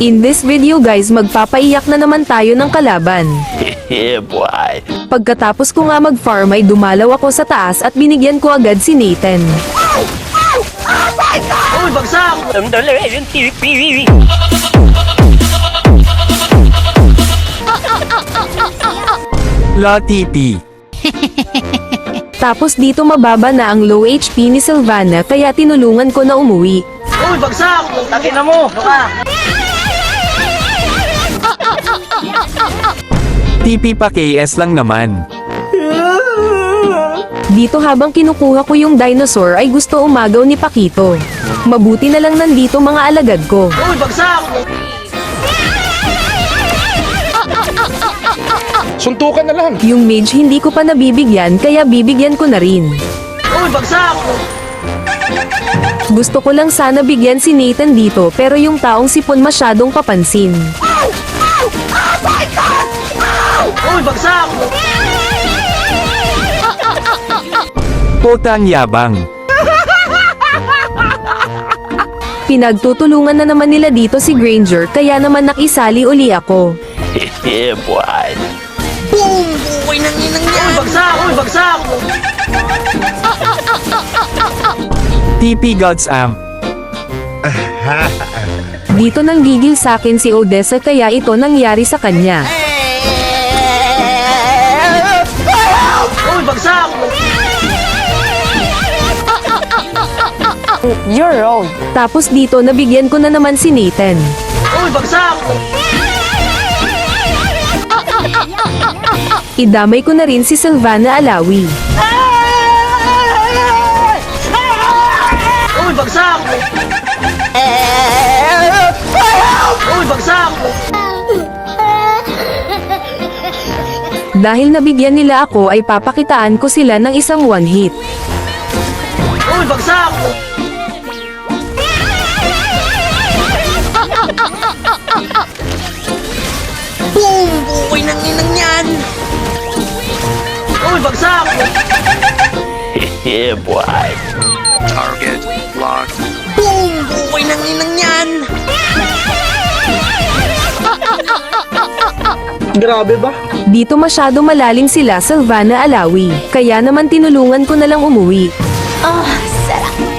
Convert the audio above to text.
In this video guys, magpapaiyak na naman tayo ng kalaban. Yeah, boy. Pagkatapos ko nga mag-farm ay dumalaw ako sa taas at binigyan ko agad si Nathan. Uy, bagsak! Sandali, yung TV. La TP. Tapos dito mababa na ang low HP ni Sylvana kaya tinulungan ko na umuwi. Uy, bagsak! Takin na mo! Baka! TP pa KS lang naman. Dito habang kinukuha ko yung dinosaur ay gusto umagaw ni Pakito. Mabuti na lang nandito mga alagad ko. Uy, bagsak! Suntukan na lang. Yung mage hindi ko pa nabibigyan kaya bibigyan ko na rin. Uy, bagsak! Gusto ko lang sana bigyan si Nathan dito pero yung taong sipon masyadong papansin. Uy, bagsak! Potang yabang. Pinagtutulungan na naman nila dito si Granger kaya naman nakisali uli ako. Yeah, boy. Uy, nanginang Uy, yan! bagsak! Uy, bagsak! TP Gods Amp. Dito nang gigil sa akin si Odessa kaya ito nangyari sa kanya. Uy, bagsak! You're wrong. Tapos dito nabigyan ko na naman si Nathan. Uy, bagsak! Idamay ko na rin si Sylvana Alawi. Uy, bagsak! Uy, bagsak! Dahil nabigyan nila ako ay papakitaan ko sila ng isang one hit. Uy, bagsak! Boom! Uy, nanginang yan! Uy, bagsak! Yeah, boy. Target locked. Boom! Uy, nanginang yan! Grabe ba? Dito masyado malalim sila Sylvana Alawi. Kaya naman tinulungan ko na lang umuwi. Oh, sarap.